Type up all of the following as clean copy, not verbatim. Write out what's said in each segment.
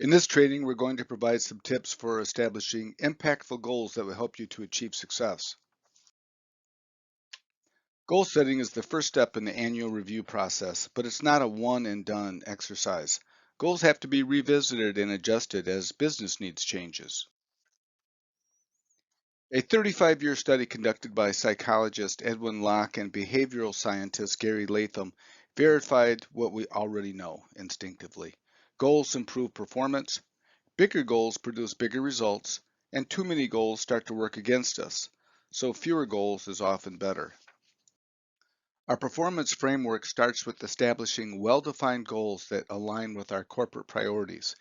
In this training, we're going to provide some tips for establishing impactful goals that will help you to achieve success. Goal setting is the first step in the annual review process, but it's not a one and done exercise. Goals have to be revisited and adjusted as business needs changes. A 35-year study conducted by psychologist Edwin Locke and behavioral scientist Gary Latham verified what we already know instinctively. Goals improve performance. Bigger goals produce bigger results, and too many goals start to work against us, so fewer goals is often better. Our performance framework starts with establishing well-defined goals that align with our corporate priorities.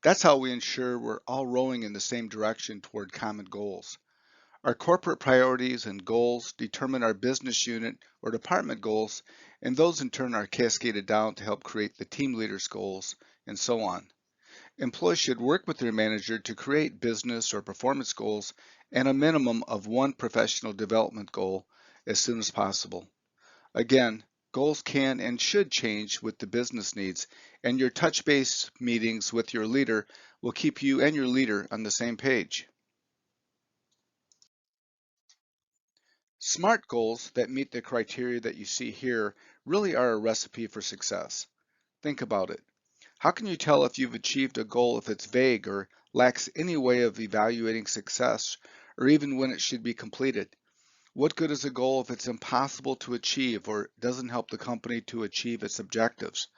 That's how we ensure we're all rowing in the same direction toward common goals. Our corporate priorities and goals determine our business unit or department goals, and those in turn are cascaded down to help create the team leader's goals, and so on. Employees should work with their manager to create business or performance goals and a minimum of one professional development goal as soon as possible. Again, goals can and should change with the business needs, and your touch base meetings with your leader will keep you and your leader on the same page. SMART goals that meet the criteria that you see here really are a recipe for success. Think about it. How can you tell if you've achieved a goal if it's vague or lacks any way of evaluating success, or even when it should be completed? What good is a goal if it's impossible to achieve or doesn't help the company to achieve its objectives?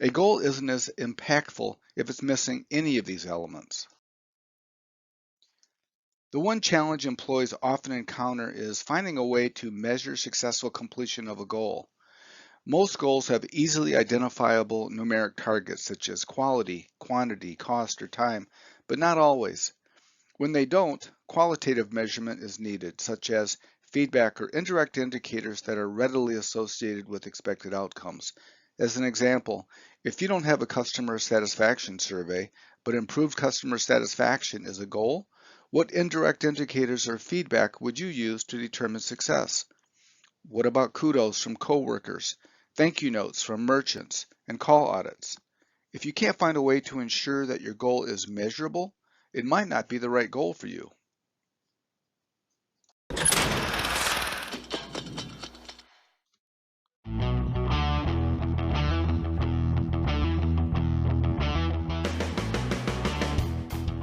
A goal isn't as impactful if it's missing any of these elements. The one challenge employees often encounter is finding a way to measure successful completion of a goal. Most goals have easily identifiable numeric targets such as quality, quantity, cost, or time, but not always. When they don't, qualitative measurement is needed, such as feedback or indirect indicators that are readily associated with expected outcomes. As an example, if you don't have a customer satisfaction survey, but improved customer satisfaction is a goal, what indirect indicators or feedback would you use to determine success? What about kudos from coworkers, thank you notes from merchants, and call audits? If you can't find a way to ensure that your goal is measurable, it might not be the right goal for you.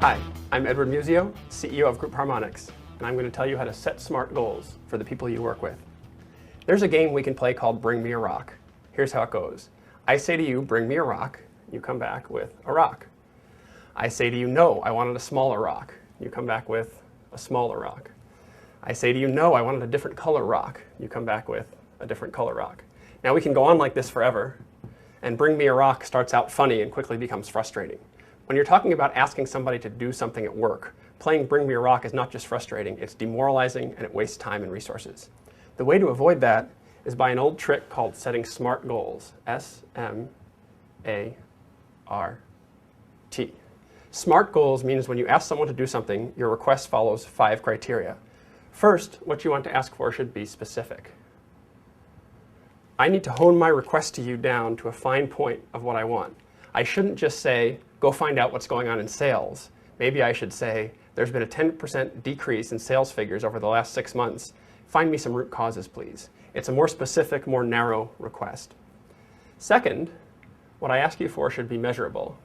Hi, I'm Edward Musio, CEO of Group Harmonics, and I'm going to tell you how to set SMART goals for the people you work with. There's a game we can play called Bring Me a Rock. Here's how it goes. I say to you, bring me a rock. You come back with a rock. I say to you, no, I wanted a smaller rock. You come back with a smaller rock. I say to you, no, I wanted a different color rock. You come back with a different color rock. Now we can go on like this forever, and Bring Me a Rock starts out funny and quickly becomes frustrating. When you're talking about asking somebody to do something at work, playing Bring Me a Rock is not just frustrating, it's demoralizing and it wastes time and resources. The way to avoid that is by an old trick called setting SMART goals. S-M-A-R-T. SMART goals means when you ask someone to do something, your request follows 5 criteria. First, what you want to ask for should be specific. I need to hone my request to you down to a fine point of what I want. I shouldn't just say, go find out what's going on in sales. Maybe I should say, there's been a 10% decrease in sales figures over the last 6 months. Find me some root causes, please. It's a more specific, more narrow request. Second, what I ask you for should be measurable.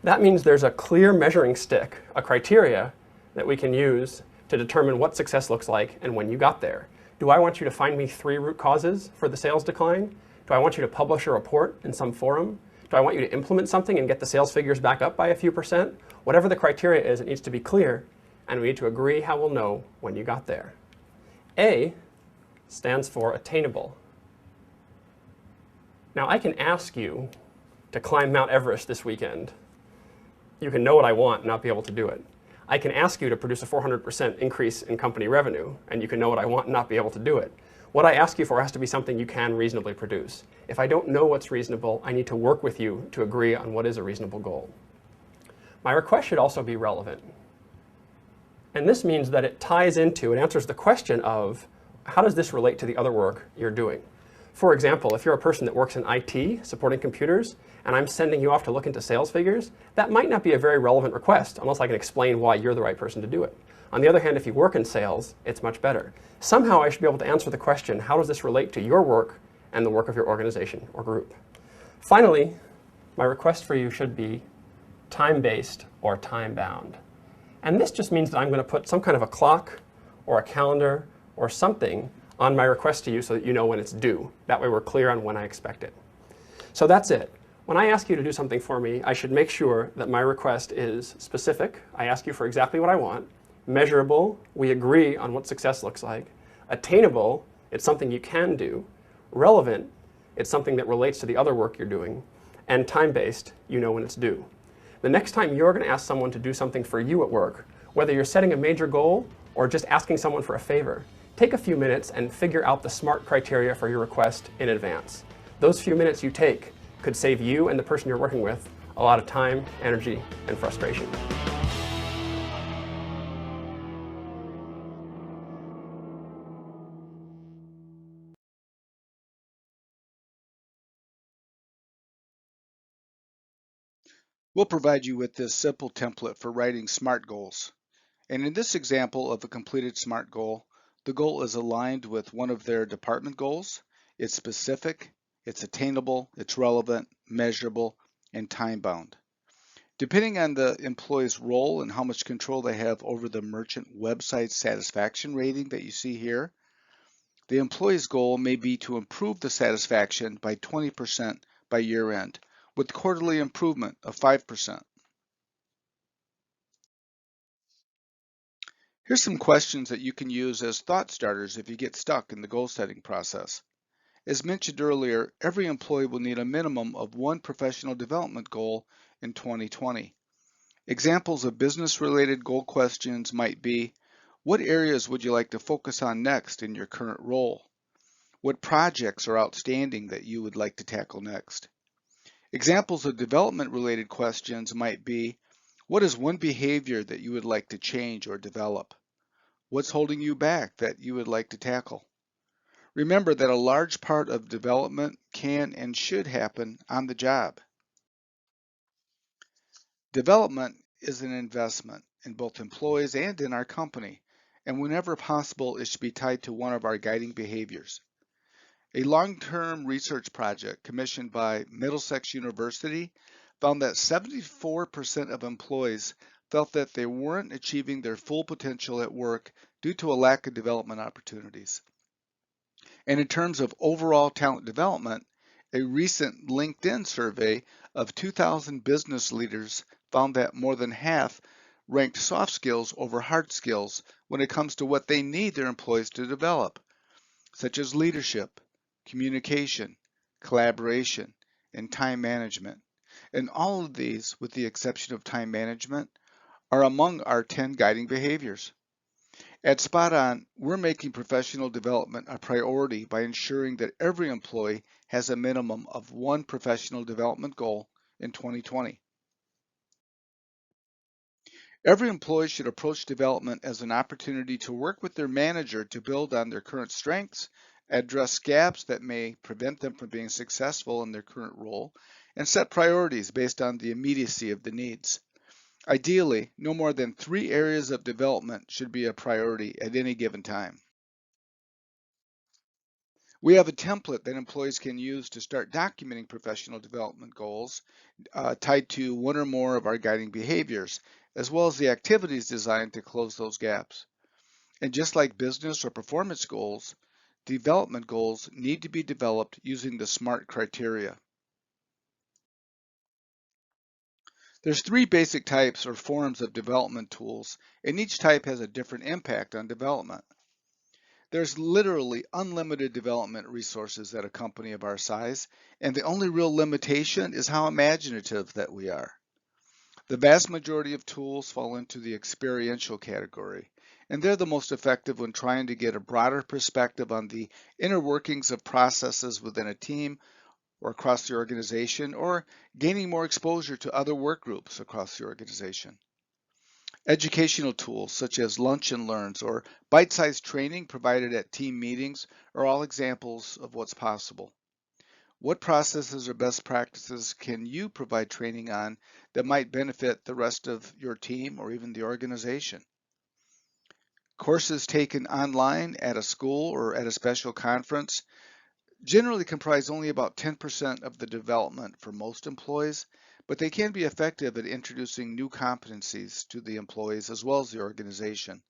That means there's a clear measuring stick, a criteria that we can use to determine what success looks like and when you got there. Do I want you to find me 3 root causes for the sales decline? Do I want you to publish a report in some forum? Do I want you to implement something and get the sales figures back up by a few percent? Whatever the criteria is, it needs to be clear, and we need to agree how we'll know when you got there. A stands for attainable. Now, I can ask you to climb Mount Everest this weekend. You can know what I want and not be able to do it. I can ask you to produce a 400% increase in company revenue, and you can know what I want and not be able to do it. What I ask you for has to be something you can reasonably produce. If I don't know what's reasonable, I need to work with you to agree on what is a reasonable goal. My request should also be relevant. And this means that it ties into and answers the question of, how does this relate to the other work you're doing? For example, if you're a person that works in IT, supporting computers, and I'm sending you off to look into sales figures, that might not be a very relevant request unless I can explain why you're the right person to do it. On the other hand, if you work in sales, it's much better. Somehow I should be able to answer the question, how does this relate to your work and the work of your organization or group? Finally, my request for you should be time-based or time-bound. And this just means that I'm going to put some kind of a clock or a calendar or something on my request to you so that you know when it's due. That way we're clear on when I expect it. So that's it. When I ask you to do something for me, I should make sure that my request is specific. I ask you for exactly what I want. Measurable, we agree on what success looks like. Attainable, it's something you can do. Relevant, it's something that relates to the other work you're doing. And time-based, you know when it's due. The next time you're going to ask someone to do something for you at work, whether you're setting a major goal or just asking someone for a favor, take a few minutes and figure out the SMART criteria for your request in advance. Those few minutes you take could save you and the person you're working with a lot of time, energy, and frustration. We'll provide you with this simple template for writing SMART goals. And in this example of a completed SMART goal, the goal is aligned with one of their department goals. It's specific, it's attainable, it's relevant, measurable, and time-bound. Depending on the employee's role and how much control they have over the merchant website satisfaction rating that you see here, the employee's goal may be to improve the satisfaction by 20% by year end, with quarterly improvement of 5%. Here's some questions that you can use as thought starters if you get stuck in the goal setting process. As mentioned earlier, every employee will need a minimum of one professional development goal in 2020. Examples of business-related goal questions might be, what areas would you like to focus on next in your current role? What projects are outstanding that you would like to tackle next? Examples of development-related questions might be, what is one behavior that you would like to change or develop? What's holding you back that you would like to tackle? Remember that a large part of development can and should happen on the job. Development is an investment in both employees and in our company, and whenever possible, it should be tied to one of our guiding behaviors. A long-term research project commissioned by Middlesex University found that 74% of employees felt that they weren't achieving their full potential at work due to a lack of development opportunities. And in terms of overall talent development, a recent LinkedIn survey of 2,000 business leaders found that more than half ranked soft skills over hard skills when it comes to what they need their employees to develop, such as leadership, communication, collaboration, and time management. And all of these, with the exception of time management, are among our 10 guiding behaviors. At Spot On, we're making professional development a priority by ensuring that every employee has a minimum of one professional development goal in 2020. Every employee should approach development as an opportunity to work with their manager to build on their current strengths, address gaps that may prevent them from being successful in their current role, and set priorities based on the immediacy of the needs. Ideally, no more than 3 areas of development should be a priority at any given time. We have a template that employees can use to start documenting professional development goals tied to one or more of our guiding behaviors, as well as the activities designed to close those gaps. And just like business or performance goals, development goals need to be developed using the SMART criteria. There's 3 basic types or forms of development tools, and each type has a different impact on development. There's literally unlimited development resources at a company of our size, and the only real limitation is how imaginative that we are. The vast majority of tools fall into the experiential category, and they're the most effective when trying to get a broader perspective on the inner workings of processes within a team or across the organization, or gaining more exposure to other work groups across the organization. Educational tools such as lunch and learns or bite-sized training provided at team meetings are all examples of what's possible. What processes or best practices can you provide training on that might benefit the rest of your team or even the organization? Courses taken online at a school or at a special conference generally comprise only about 10% of the development for most employees, but they can be effective at introducing new competencies to the employees as well as the organization.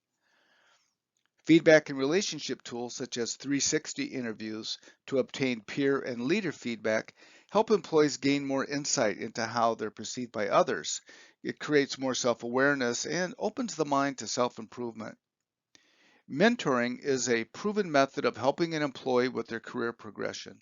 Feedback and relationship tools such as 360 interviews to obtain peer and leader feedback help employees gain more insight into how they're perceived by others. It creates more self-awareness and opens the mind to self-improvement. Mentoring is a proven method of helping an employee with their career progression.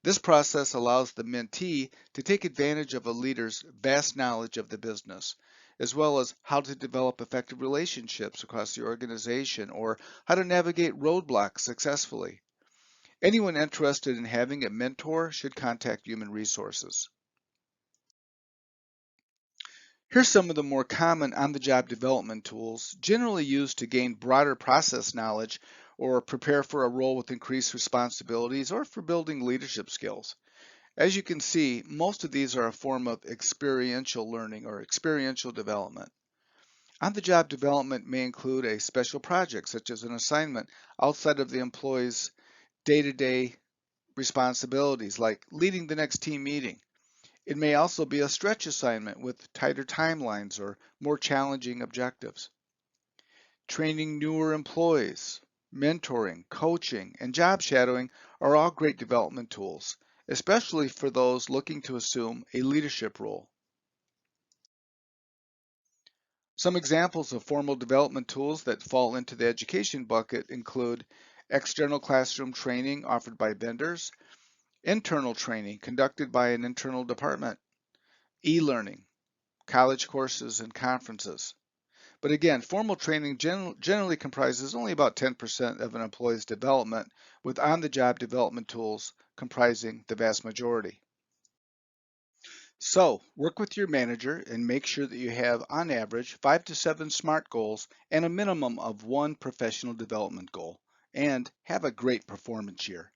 This process allows the mentee to take advantage of a leader's vast knowledge of the business, as well as how to develop effective relationships across the organization or how to navigate roadblocks successfully. Anyone interested in having a mentor should contact Human Resources. Here's some of the more common on-the-job development tools generally used to gain broader process knowledge or prepare for a role with increased responsibilities or for building leadership skills. As you can see, most of these are a form of experiential learning or experiential development. On-the-job development may include a special project, such as an assignment outside of the employee's day-to-day responsibilities, like leading the next team meeting. It may also be a stretch assignment with tighter timelines or more challenging objectives. Training newer employees, mentoring, coaching, and job shadowing are all great development tools, especially for those looking to assume a leadership role. Some examples of formal development tools that fall into the education bucket include external classroom training offered by vendors, internal training conducted by an internal department, e-learning, college courses and conferences. But again, formal training generally comprises only about 10% of an employee's development, with on-the-job development tools comprising the vast majority. So, work with your manager and make sure that you have, on average, 5 to 7 SMART goals and a minimum of 1 professional development goal. And have a great performance year.